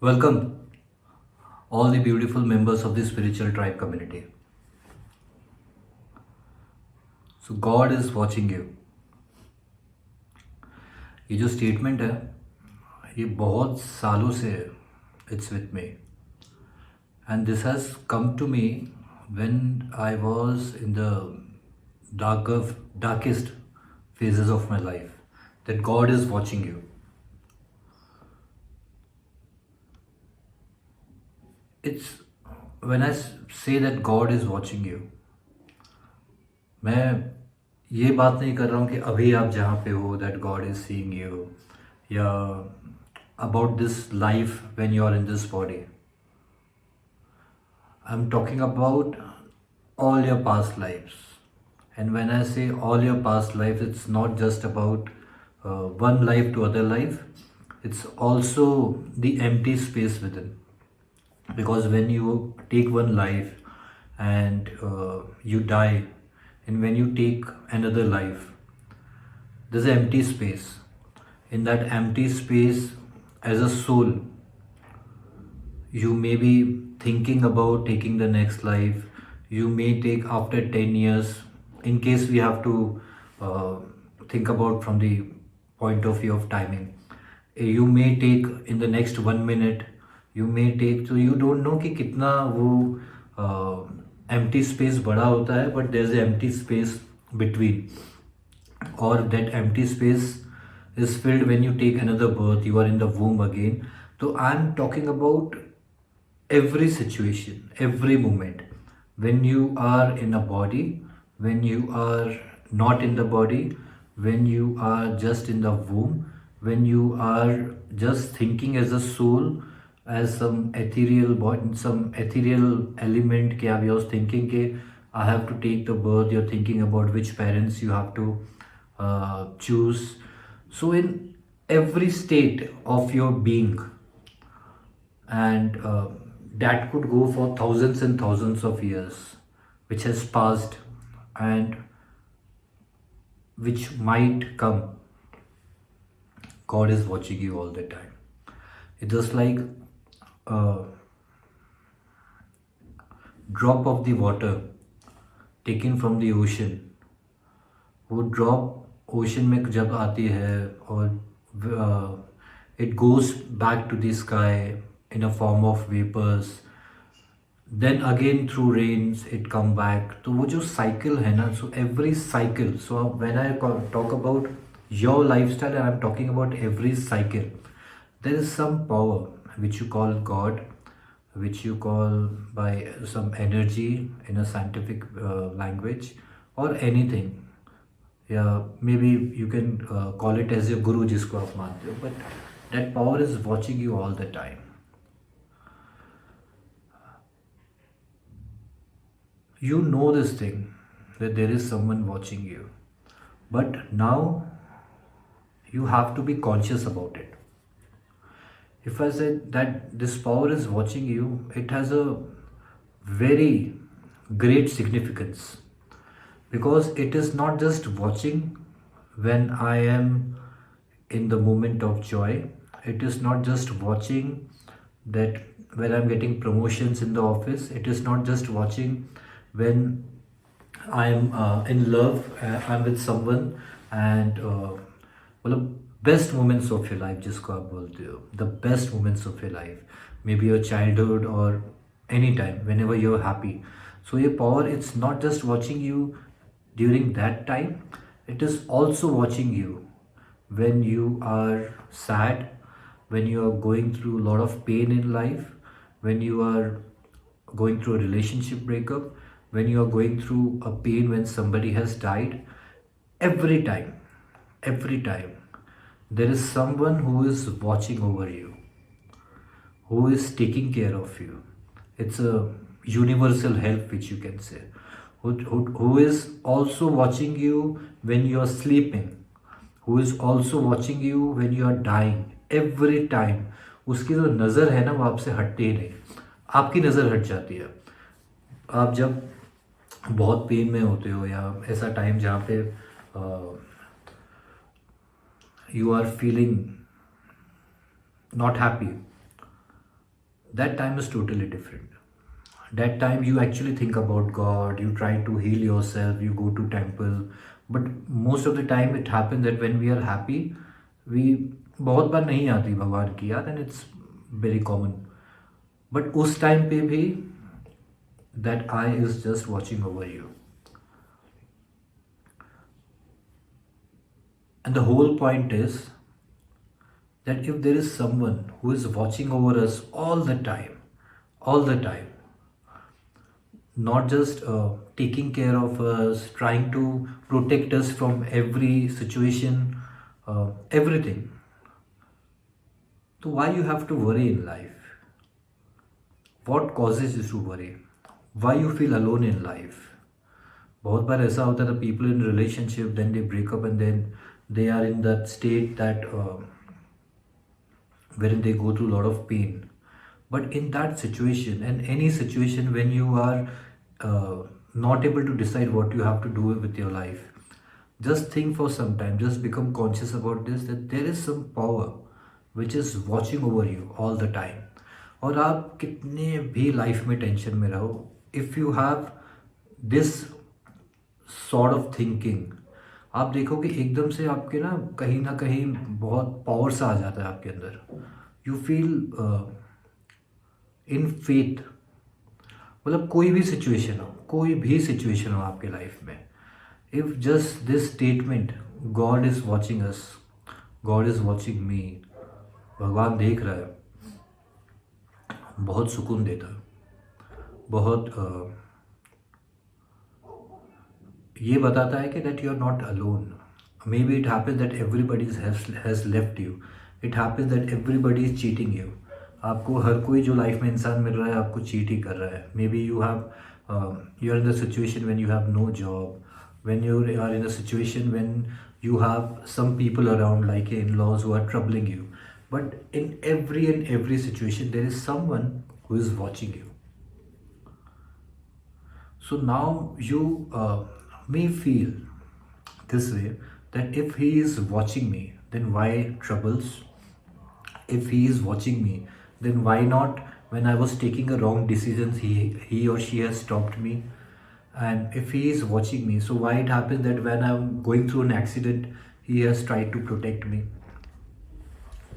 Welcome, all the beautiful members of the spiritual tribe community. So, God is watching you. ये जो statement है ये बहुत सालों से it's with me and this has come to me when I was in the darkest phases of my life, that God is watching you. It's when I say that God is watching you, मैं ये बात नहीं कर रहा हूँ कि अभी आप जहाँ पे हो that God is seeing you, या about this life when you are in this body. I'm talking about all your past lives. And when I say all your past life, it's not just about one life to other life. It's also the empty space within. Because when you take one life and you die, and when you take another life, there's an empty space. In that empty space, as a soul, you may be thinking about taking the next life. You may take after 10 years, in case we have to think about from the point of view of timing. You may take in the next 1 minute, you may take, so you don't know कि कितना वो empty space बड़ा होता है, but there's an empty space between, or that empty space is filled when you take another birth, you are in the womb again. So I'm talking about every situation, every moment, when you are in a body, when you are not in the body, when you are just in the womb, when you are just thinking as a soul, as some ethereal body, some ethereal element. Kya I was thinking ke I have to take the birth, you're thinking about which parents you have to choose. So in every state of your being, and that could go for thousands and thousands of years, which has passed and which might come. God is watching you all the time. It's just like a drop of the water taken from the ocean. वो drop ocean में जब आती है और it goes back to the sky in a form of vapors, then again through rains it come back. तो वो जो cycle है ना, so every cycle, so when I talk about your lifestyle and I'm talking about every cycle, there is some power which you call God, which you call by some energy in a scientific language, or anything. Yeah, maybe you can call it as your guru जिसको आप मानते हो, but that power is watching you all the time. You know this thing, that there is someone watching you, but now you have to be conscious about it. If I said that this power is watching you, it has a very great significance, because it is not just watching when I am in the moment of joy. It is not just watching that when I'm getting promotions in the office. It is not just watching when I am in love, I'm with someone, and मतलब best moments of your life जिसको आप बोलते हो, the best moments of your life, maybe your childhood or any time, whenever you're happy. So your power, it's not just watching you during that time, it is also watching you when you are sad, when you are going through a lot of pain in life, when you are going through a relationship breakup, when you are going through a pain when somebody has died. Every time, there is someone who is watching over you, who is taking care of you. It's a universal help, which you can say, who is also watching you when you are sleeping, who is also watching you when you are dying. Every time उसकी जो नज़र है ना, वो आपसे हटती ही नहीं, आपकी नज़र हट जाती है. आप जब बहुत पेन में होते हो, या ऐसा टाइम जहाँ पे you are feeling not happy, that time is totally different. That time you actually think about God, you try to heal yourself, you go to temple. But most of the time it happens that when we are happy, we बहुत बार नहीं आती भगवान की याद, and it's very common. But उस time पे भी that eye is just watching over you. And the whole point is that if there is someone who is watching over us all the time, not just taking care of us, trying to protect us from every situation, everything. So why you have to worry in life? What causes you to worry? Why you feel alone in life? बहुत बार ऐसा होता है, the people in relationship, then they break up and then they are in that state that wherein they go through a lot of pain. But in that situation and any situation when you are not able to decide what you have to do with your life, just think for some time, just become conscious about this, that there is some power which is watching over you all the time. और आप कितने भी life में tension में रहो, if you have this sort of thinking, आप देखो कि एकदम से आपके ना कहीं बहुत पावर सा आ जाता है आपके अंदर. You feel in faith. मतलब कोई भी सिचुएशन हो आपके लाइफ में, if just this statement, God is watching us, God is watching मी, भगवान देख रहा है, बहुत सुकून देता है. बहुत ये बताता है कि that you are not alone. Maybe it happens that everybody has left you, it happens that everybody is cheating you. आपको हर कोई जो लाइफ में इंसान मिल रहा है आपको चीट ही कर रहा है. Maybe you are in the situation when you have no job, when you are in a situation when you have some people around like in-laws who are troubling you, but in every situation there is someone who is watching you. So now you may feel this way, that if he is watching me, then why troubles? If he is watching me, then why not when I was taking a wrong decisions he or she has stopped me? And if he is watching me, so why it happens that when I'm going through an accident, he has tried to protect me?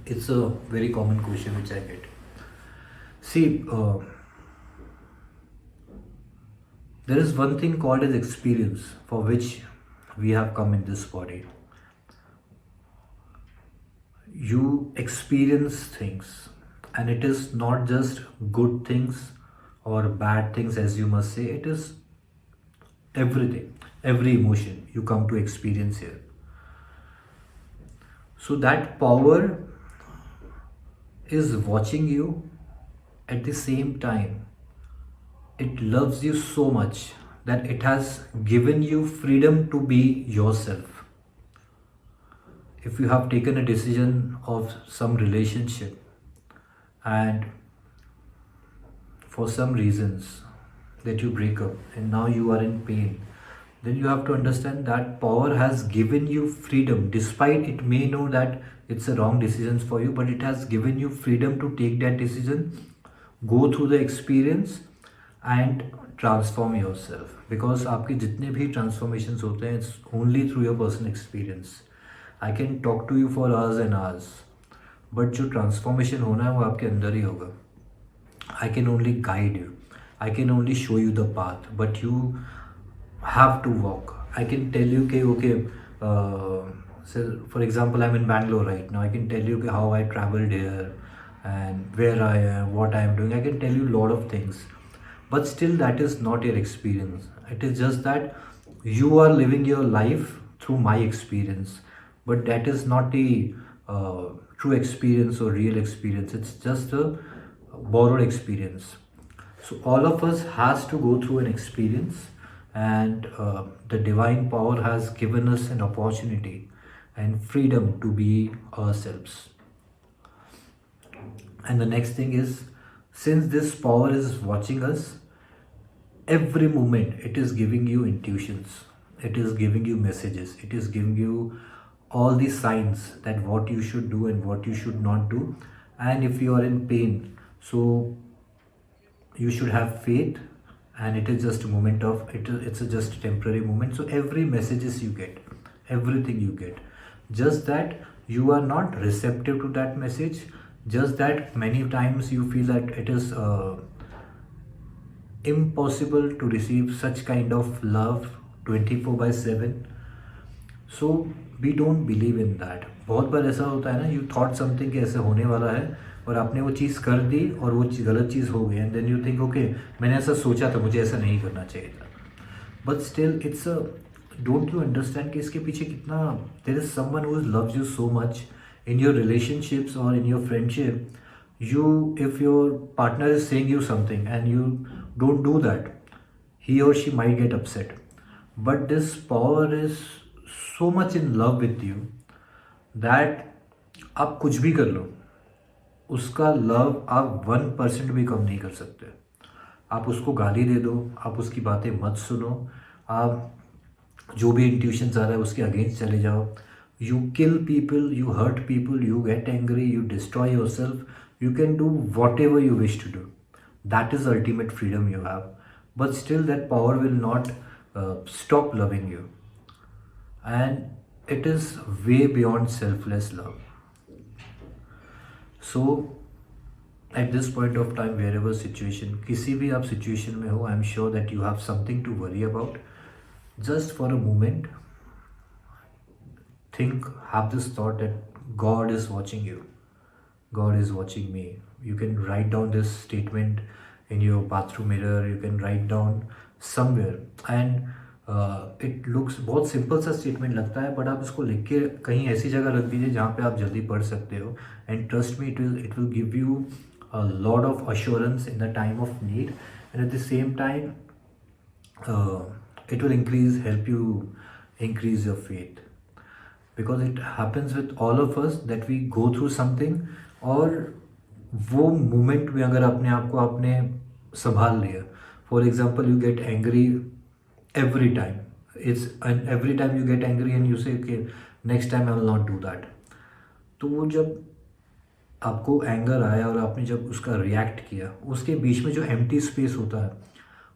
It's a very common question which I get. See, there is one thing called as experience, for which we have come in this body. You experience things, and it is not just good things or bad things, as you must say. It is everything, every emotion you come to experience here. So that power is watching you. At the same time, it loves you so much that it has given you freedom to be yourself. If you have taken a decision of some relationship and for some reasons that you break up and now you are in pain, then you have to understand that power has given you freedom, despite it may know that it's a wrong decision for you, but it has given you freedom to take that decision, go through the experience and transform yourself. Because आपके जितने भी transformations होते हैं, it's only through your personal experience. I can talk to you for hours and hours, but जो transformation होना है वो आपके अंदर ही होगा. I can only guide you, I can only show you the path, but you have to walk. I can tell you okay, so for example I'm in Bangalore right now, I can tell you how I traveled here and where I am, what I am doing. I can tell you a lot of things, but still that is not your experience. It is just that you are living your life through my experience, but that is not the true experience or real experience. It's just a borrowed experience. So all of us has to go through an experience, and the divine power has given us an opportunity and freedom to be ourselves. And the next thing is, since this power is watching us, every moment it is giving you intuitions, it is giving you messages, it is giving you all the signs that what you should do and what you should not do. And if you are in pain, so you should have faith, and it is just a moment of it's a just a temporary moment. So every messages you get, everything you get, just that you are not receptive to that message, just that many times you feel that it is impossible to receive such kind of love 24/7. So we don't believe in that. बहुत बार ऐसा होता है ना, you thought something कि ऐसे होने वाला है और आपने वो चीज़ कर दी और वो गलत चीज़ हो गई, and then you think okay मैंने ऐसा सोचा था, मुझे ऐसा नहीं करना चाहिए था. But still it's a, don't you understand कि इसके पीछे कितना, there is someone who loves you so much in your relationships और in your friendship. You, if your partner is saying you something and you don't do that, he or she might get upset. But this power is so much in love with you that आप कुछ भी कर लो, उसका love आप 1% भी कम नहीं कर सकते. आप उसको गाली दे दो, आप उसकी बातें मत सुनो, आप जो भी इंट्यूशंस आ रहा है उसके अगेंस्ट चले जाओ. You kill people, you hurt people, you get angry, you destroy yourself. You can do whatever you wish to do. That is the ultimate freedom you have. But still, that power will not stop loving you. And it is way beyond selfless love. So, at this point of time, wherever situation, किसी भी आप situation में हो, I am sure that you have something to worry about. Just for a moment, think, have this thought that God is watching you. God is watching me. You can write down this statement in your bathroom mirror. You can write down somewhere. And it looks बहुत simple सा statement लगता है, but आप इसको लिख के कहीं ऐसी जगह रख दीजिए जहाँ पे आप जल्दी पढ़ सकते हो. And trust me, it will give you a lot of assurance in the time of need, and eight the same time it will help you increase your faith. Because it happens with all of us that we go through something, और वो moment में अगर अपने आप को आपने संभाल लिया, for example you get angry every time, and every time you get angry and you say okay next time I will not do that. तो वो जब आपको एंगर आया और आपने जब उसका रिएक्ट किया, उसके बीच में जो एम्प्टी स्पेस होता है,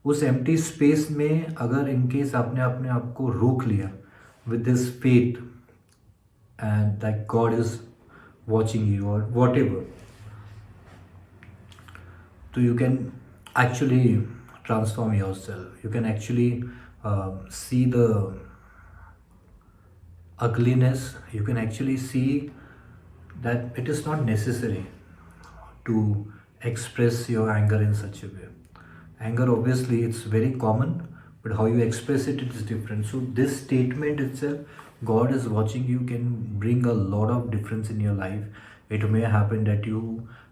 उस एम्प्टी स्पेस में अगर इनकेस आपने अपने आप को रोक लिया with this faith and that God is watching you or whatever, so you can actually transform yourself. You can actually see the ugliness. You can actually see that it is not necessary to express your anger in such a way. Anger, obviously, it's very common, but how you express it, it is different. So this statement itself, God is watching you, can bring a lot of difference in your life. It may happen that you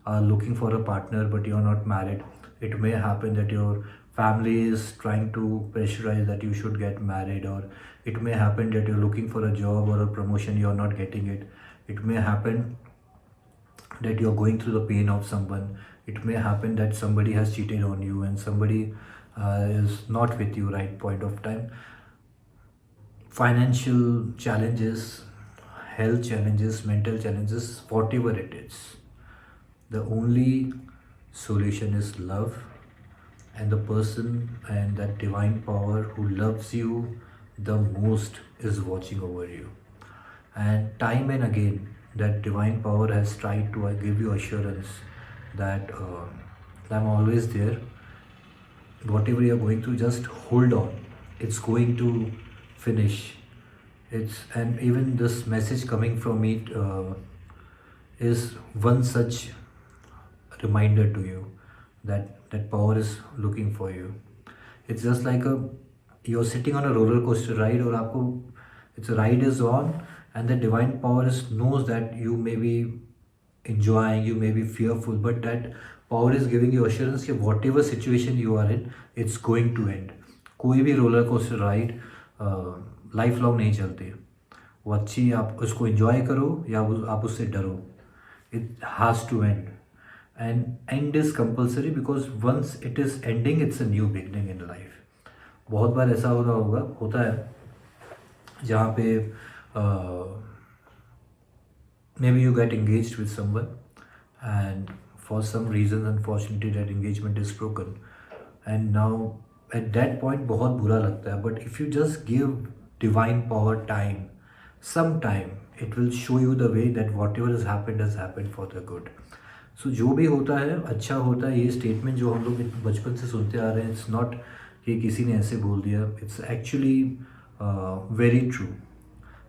are looking for a partner but you are not married. It may happen that your family is trying to pressurize that you should get married, or it may happen that you're looking for a job or a promotion, you are not getting it. It may happen that you're going through the pain of someone. It may happen that somebody has cheated on you and somebody is not with you right point of time. Financial challenges, health challenges, mental challenges, whatever it is, the only solution is love, and the person and that divine power who loves you the most is watching over you. And time and again that divine power has tried to give you assurance that I'm always there. Whatever you're going through, just hold on, it's going to finish. And even this message coming from me is one such reminder to you that that power is looking for you. It's just like you're sitting on a roller coaster ride, और आपको it's a ride is on, and the divine power knows that you may be enjoying, you may be fearful, but that power is giving you assurance कि whatever situation you are in, it's going to end. कोई भी roller coaster ride life long नहीं चलती. वो अच्छी, आप उसको enjoy करो या आप उससे डरो, it has to end. And end is compulsory, because once it is ending, it's a new beginning in life. बहुत बार ऐसा होता है जहाँ पे maybe you get engaged with someone, and for some reason unfortunately that engagement is broken, and now at that point बहुत बुरा लगता है, but if you just give divine power time, some time, it will show you the way that whatever has happened for the good. सो जो भी होता है अच्छा होता है, ये स्टेटमेंट जो हम लोग बचपन से सुनते आ रहे हैं, इट्स नॉट कि किसी ने ऐसे बोल दिया, इट्स एक्चुअली वेरी ट्रू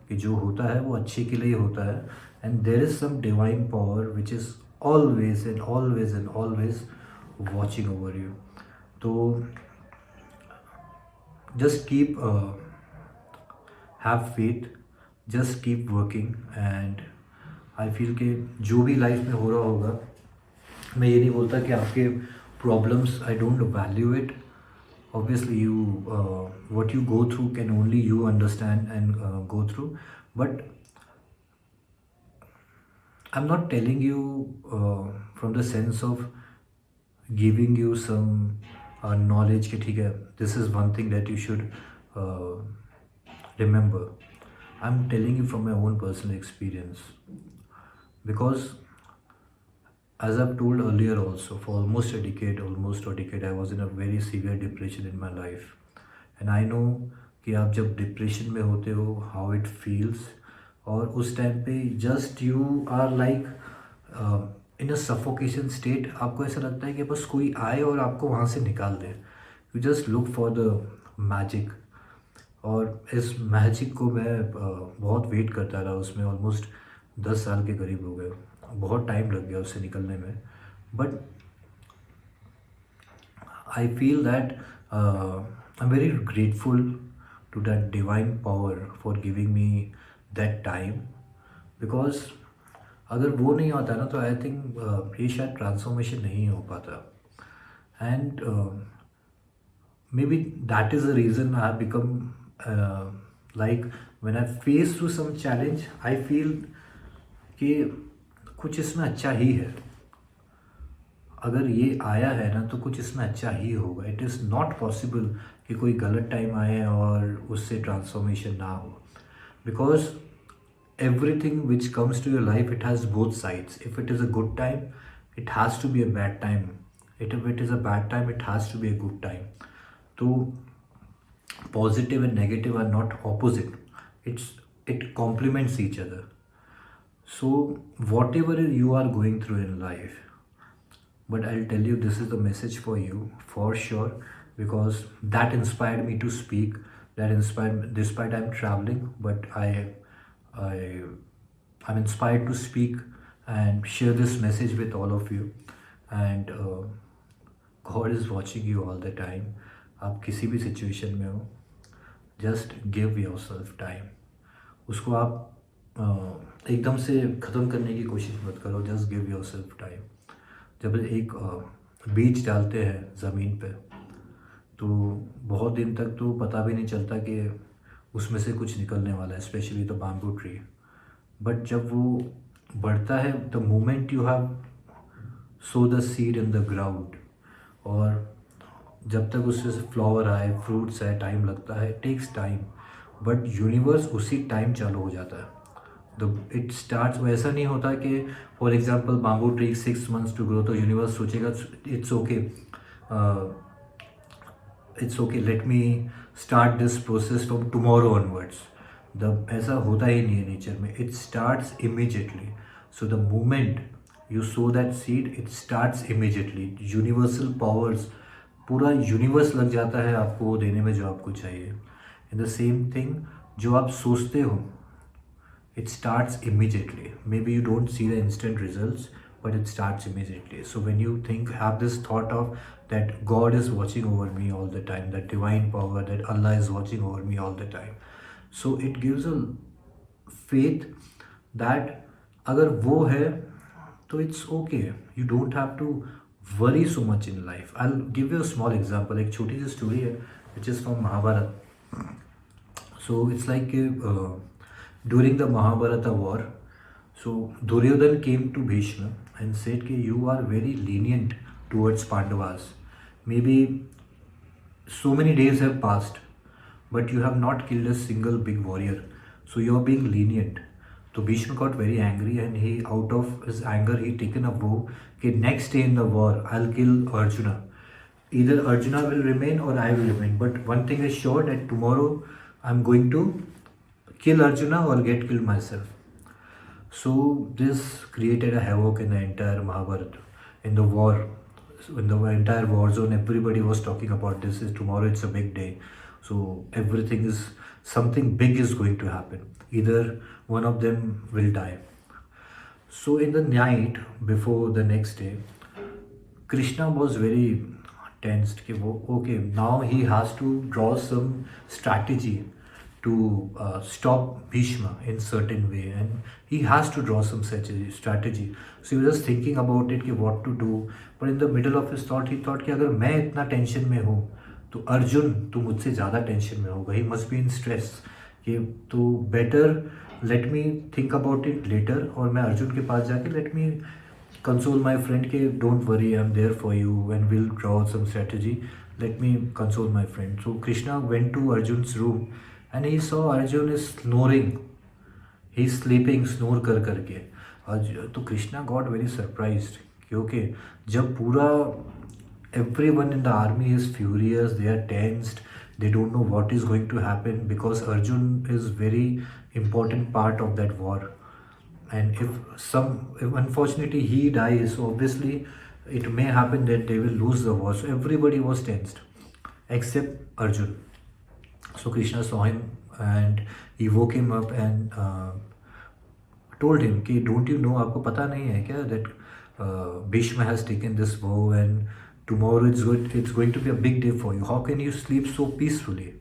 कि जो होता है वो अच्छे के लिए ही होता है, and there is some divine power which is always and always and always watching over you. तो just keep have faith, just keep working, and I feel कि जो भी लाइफ में हो रहा होगा, मैं ये नहीं बोलता कि आपके problems, I don't value it. Obviously you what you go through can only you understand and go through, but I'm not telling you from the sense of giving you some knowledge कि ठीक है this is one thing that you should remember. I'm telling you from my own personal experience, because as I've told earlier also, for almost a decade, I was in a very severe depression in my life. And I know कि आप जब depression में होते हो, how it feels, और उस time पे just you are like in a suffocation state. आपको ऐसा लगता है कि बस कोई आए और आपको वहाँ से निकाल दे. You just look for the magic. और इस मैजिक को मैं बहुत वेट करता रहा, उसमें ऑलमोस्ट 10 साल के करीब हो गए, बहुत टाइम लग गया उससे निकलने में. But I feel that I am very grateful to that divine power for giving me that time, because अगर वो नहीं होता ना तो आई थिंक ये शायद ट्रांसफॉर्मेशन नहीं हो पाता. And may be that is the reason I have become like when I face through some challenge, I feel कि कुछ इसमें अच्छा ही है. अगर ये आया है ना तो कुछ इसमें अच्छा ही होगा. इट इज़ नॉट पॉसिबल कि कोई गलत टाइम आए और उससे ट्रांसफॉर्मेशन ना हो, because everything which comes to your life, it has both sides. If it is a good time, it has to be a bad time. If it is a bad time, it has to be a good time. So positive and negative are not opposite. It complements each other. So whatever you are going through in life, but I'll tell you, this is the message for you for sure, because that inspired me to speak. That inspired me, despite I'm traveling, but I'm inspired to speak and share this message with all of you. And God is watching you all the time. आप किसी भी situation में हो, just give yourself time. उसको आप एकदम से ख़त्म करने की कोशिश मत करो. Just give yourself time. जब एक बीज डालते हैं ज़मीन पे, तो बहुत दिन तक तो पता भी नहीं चलता कि उसमें से कुछ निकलने वाला है, specially the bamboo tree. But जब वो बढ़ता है, the moment you have so the seed in the ground, और जब तक उससे फ्लावर आए, फ्रूट्स आए, टाइम लगता है, टेक्स टाइम. बट यूनिवर्स उसी टाइम चालू हो जाता है. It starts. वैसा नहीं होता कि for example bamboo tree 6 months to grow, तो यूनिवर्स सोचेगा it's okay let me start this process from tomorrow onwards. ऐसा होता ही नहीं है नेचर में. It starts immediately. So the moment you sow that seed, it starts immediately. Universal powers, पूरा universe लग जाता है आपको वो देने में जो आपको चाहिए. इन द सेम थिंग, जो आप सोचते हो, it starts immediately. Maybe you don't see the instant results, but it starts immediately. So when you have this thought of that God is watching over me all the time, that divine power, that Allah is watching over me all the time, so it gives a faith that अगर वो है तो it's okay. You don't have to worry so much in life. I'll give you a small example. एक छोटी सी story है which is from Mahabharata. So it's like during the Mahabharata war, so Duryodhan came to Bhishma and said कि you are very lenient towards Pandavas. Maybe so many days have passed, but you have not killed a single big warrior. So you are being lenient. So Bhishma got very angry, and he, out of his anger, he taken a vow. Okay, next day in the war, I'll kill Arjuna. Either Arjuna will remain or I will remain. But one thing is sure, that tomorrow I'm going to kill Arjuna or get killed myself. So this created a havoc in the entire Mahabharata, in the war. So in the entire war zone, everybody was talking about this. Is tomorrow? It's a big day. So everything is, something big is going to happen. Either one of them will die. So in the night before the next day, Krishna was very tensed. Okay, now he has to draw some strategy to stop Bhishma in certain way, and he has to draw some strategy. So he was just thinking about it, कि what to do. But in the middle of his thought, he thought कि अगर मैं इतना tension में हूँ, तो अर्जुन तो मुझसे ज़्यादा टेंशन में होगा. He must be in stress. कि तो better let me think about it later, और मैं अर्जुन के पास जाके let me console my friend कि don't worry, I'm there for you and we'll draw some strategy. Let me console my friend. So Krishna went to Arjun's room and he saw Arjun is snoring. He's sleeping, snore कर करके. तो Krishna got very surprised क्योंकि जब पूरा everyone in the army is furious, they are tensed, they don't know what is going to happen, because Arjun is very important part of that war. And if unfortunately he dies, so obviously it may happen that they will lose the war. So everybody was tensed except Arjun. So Krishna saw him and he woke him up and told him कि don't you know, आपको पता नहीं है क्या that Bhishma has taken this vow and tomorrow it's going to be a big day for you. How can you sleep so peacefully?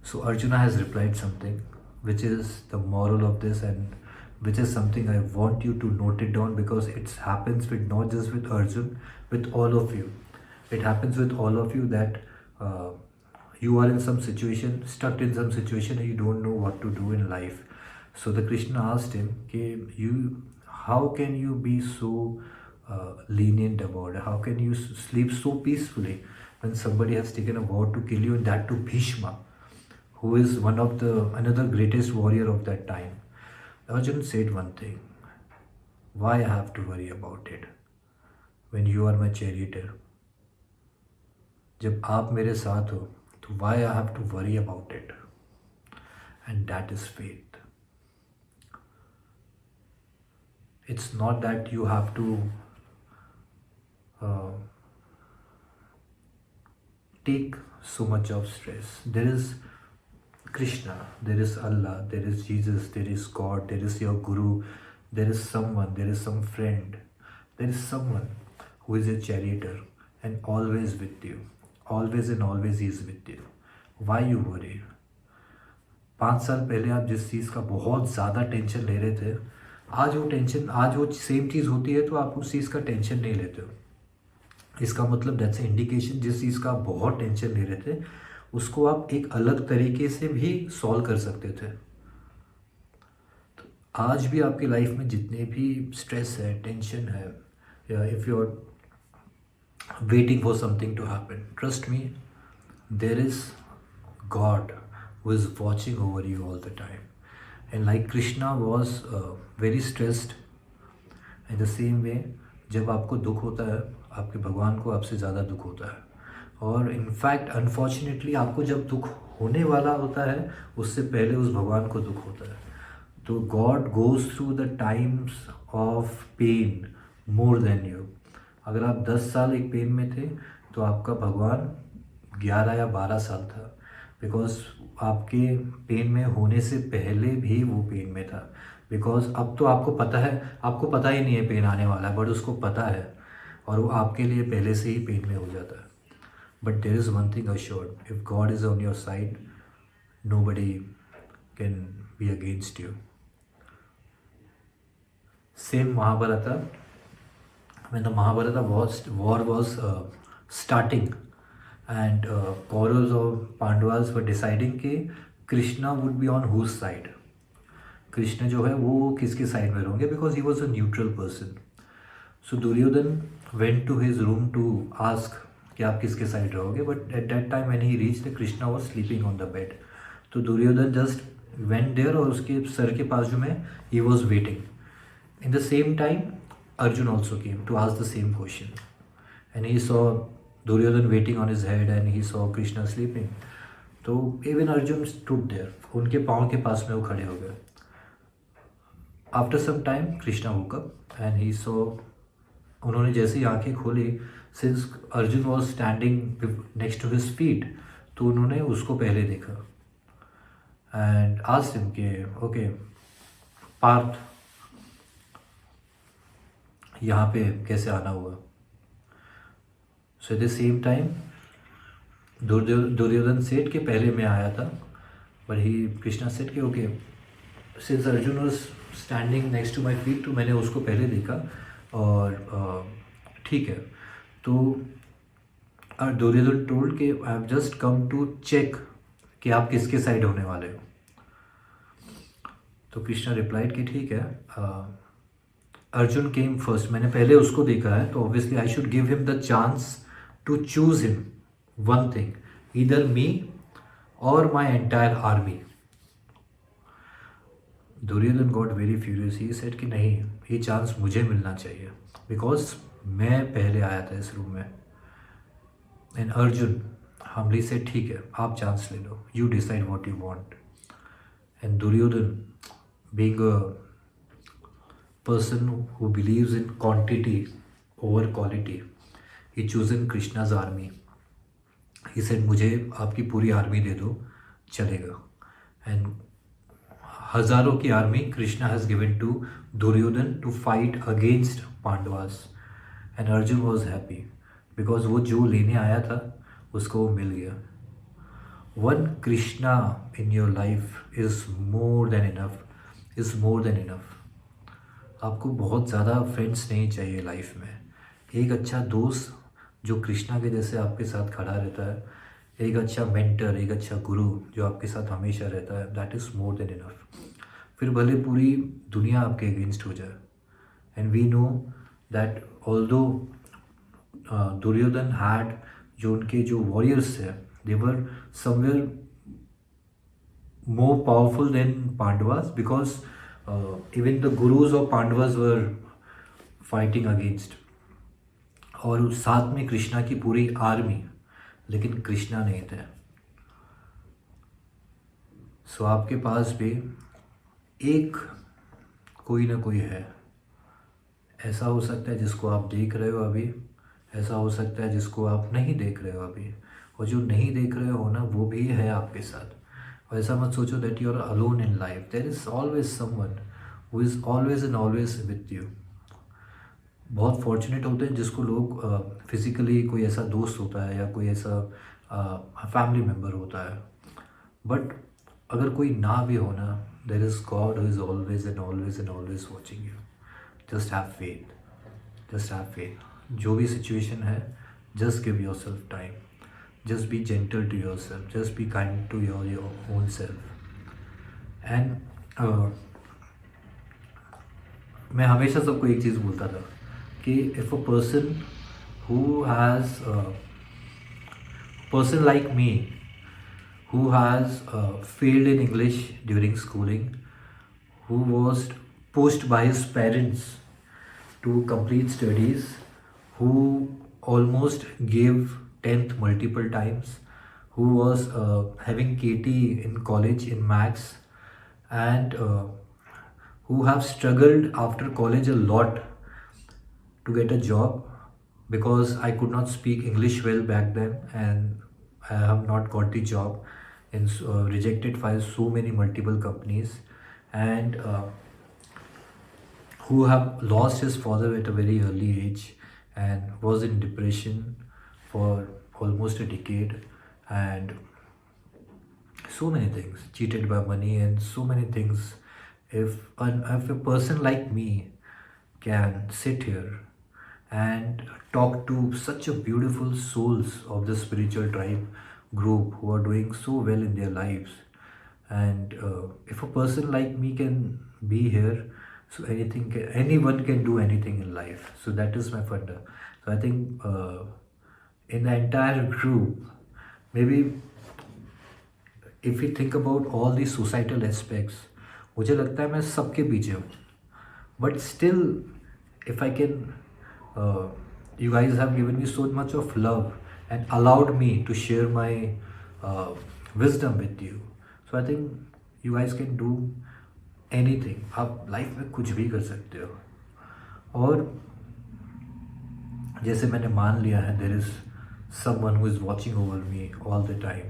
So Arjuna has replied something which is the moral of this, and which is something I want you to note it down, because it happens with not just with Arjun, with all of you. It happens with all of you that you are in some situation, stuck in some situation, and you don't know what to do in life. So the Krishna asked him, how can you be so lenient about it? How can you sleep so peacefully when somebody has taken a vow to kill you, and that to Bhishma, who is one of the another greatest warrior of that time? Arjun said one thing: why I have to worry about it when you are my charioteer? जब आप मेरे साथ हो, तो why I have to worry about it? And that is faith. It's not that you have to take so much of stress. There is Krishna, there is Allah, there is Jesus, there is God, there is your Guru, there is someone, there is some friend, there is someone who is a charioteer and always with you. Always and always he is with you. Why you worry? 5 साल पहले आप जिस चीज़ का बहुत ज़्यादा tension ले रहे थे, आज वो सेम चीज़ होती है तो आप उस चीज़ का टेंशन नहीं लेते हो. इसका मतलब दैट्स इंडिकेशन, जिस चीज़ का आप बहुत टेंशन ले रहे थे उसको आप एक अलग तरीके से भी सॉल्व कर सकते थे. तो आज भी आपकी लाइफ में जितने भी स्ट्रेस है, टेंशन है, या if you are waiting for something to happen, trust me, there is God who is watching over you all the time. And like Krishna was very stressed, in the same way जब आपको दुख होता है, आपके भगवान को आपसे ज़्यादा दुख होता है. और इनफैक्ट अनफॉर्चुनेटली आपको जब दुख होने वाला होता है, उससे पहले उस भगवान को दुख होता है. तो God goes through the times of pain more than you. अगर आप 10 साल एक पेन में थे, तो आपका भगवान 11 या 12 साल था, बिकॉज आपके पेन में होने से पहले भी वो पेन में था. बिकॉज अब तो आपको पता है, आपको पता ही नहीं है पेन आने वाला है, बट उसको पता है और वो आपके लिए पहले से ही पेन में हो जाता है. But there is one thing assured: if God is on your side, nobody can be against you. Same Mahabharata, when the Mahabharata war was starting, and Kauravas or Pandavas were deciding कि Krishna would be on whose side. Krishna जो है वो किसके side में रहेंगे, because he was a neutral person. So Duryodhan went to his room to ask कि आप किसके साइड रहोगे, but at that time when he reached, Krishna was sleeping on the bed. तो दुर्योधन जस्ट वेंट देयर और उसके sir के पास जो में he was waiting. In the same time Arjun also came to ask the same question, and he saw Duryodhan waiting on his head and he saw Krishna sleeping. तो even Arjun stood there, उनके पाँव के पास में वो खड़े हो गए. After some time Krishna woke up and he saw, उन्होंने जैसे ही आंखें खोली, since Arjun was standing next to his feet, तो उन्होंने उसको पहले देखा एंड आस्क्ड हिम कि ओके पार्थ, यहाँ पे कैसे आना हुआ. So at the same time Duryodhan सेठ के पहले मैं आया था, बट ही कृष्णा सेठ के okay since Arjun was standing next to my feet, तो मैंने उसको पहले देखा और ठीक है. तो दुर्योधन टोल्ड कि I have just come to check कि आप किसके साइड होने वाले हो. तो कृष्णा रिप्लाइड कि ठीक है, अर्जुन केम फर्स्ट, मैंने पहले उसको देखा है, तो obviously I should give him the chance to choose him one thing, either me और my entire army. Duryodhan got very furious, he said कि नहीं, ये चांस मुझे मिलना चाहिए बिकॉज मैं पहले आया था इस रूम में. एंड अर्जुन हमली से ठीक है, आप चांस ले लो, you decide what you want. And Duryodhan being a person who believes in quantity over quality, he chosen Krishna's army. He said मुझे आपकी पूरी आर्मी दे दो, चलेगा. एंड हजारों की army Krishna has given to Duryodhan to fight against Pandavas. And Arjun was happy because वो जो लेने आया था उसको वो मिल गया. One Krishna in your life is more than enough, is more than enough. आपको बहुत ज़्यादा फ्रेंड्स नहीं चाहिए लाइफ में. एक अच्छा दोस्त जो कृष्णा के जैसे आपके साथ खड़ा रहता है, एक अच्छा मेंटर, एक अच्छा गुरु जो आपके साथ हमेशा रहता है, that is more than enough. फिर भले पूरी दुनिया आपके अगेंस्ट हो जाए. And we know that although Duryodhan had, जो उनके जो वॉरियर्स थे, they were somewhere more powerful than Pandavas because even the gurus of Pandavas were fighting against. और साथ में कृष्णा की पूरी आर्मी, लेकिन कृष्णा नहीं थे. सो आपके पास भी एक कोई ना कोई है. ऐसा हो सकता है जिसको आप देख रहे हो अभी, ऐसा हो सकता है जिसको आप नहीं देख रहे हो अभी, और जो नहीं देख रहे हो ना वो भी है आपके साथ. और ऐसा मत सोचो that you are alone in life. There is always someone who is always and always with you. बहुत फॉर्चुनेट होते हैं जिसको लोग फिज़िकली कोई ऐसा दोस्त होता है या कोई ऐसा फैमिली मेम्बर होता है. बट अगर कोई ना भी हो ना, there is God who is always and always and always watching you. Just have faith, just have faith. जो भी सिचुएशन है, just give yourself time. Just be gentle to yourself. Just be kind to your own self. And मैं हमेशा सबको एक चीज़ बोलता था कि if a person like me who has failed in English during schooling, who was pushed by his parents to complete studies, who almost gave 10th multiple times, who was having KT in college in maths, and who have struggled after college a lot to get a job because I could not speak English well back then, and I have not got the job in rejected by so many multiple companies, and who have lost his father at a very early age and was in depression for almost a decade, and so many things, cheated by money and so many things. If a person like me can sit here and talk to such a beautiful souls of the spiritual tribe group who are doing so well in their lives, and if a person like me can be here, so anyone can do anything in life. So that is my funda. So I think in the entire group, maybe if you think about all the societal aspects, मुझे लगता है मैं सबके पीछे हूँ. But still, if I can, you guys have given me so much of love and allowed me to share my uh, wisdom with you. So I think you guys can do anything. आप life में कुछ भी कर सकते हो. और जैसे मैंने मान लिया है there is someone who is watching over me all the time,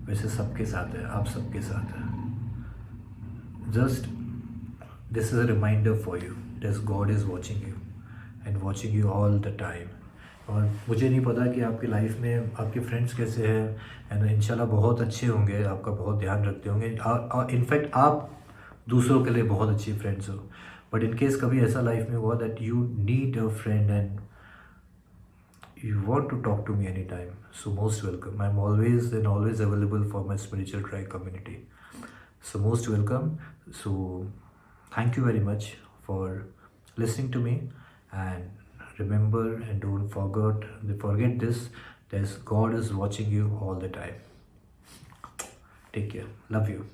वैसे सबके साथ है, आप सबके साथ है. Just this is a reminder for you that God is watching you and watching you all the time. और मुझे नहीं पता कि आपकी लाइफ में आपके फ्रेंड्स कैसे हैं, एंड इंशाल्लाह बहुत अच्छे होंगे, आपका बहुत ध्यान रखते होंगे. इनफैक्ट आप दूसरों के लिए बहुत अच्छे फ्रेंड्स हो. बट इन केस कभी ऐसा लाइफ में हुआ that you need a friend and you want to talk to me anytime, so most welcome. I'm always and always available for my spiritual tribe community, so most welcome. So thank you very much for listening to me, and remember and don't forget this, that God is watching you all the time. Take care. Love you.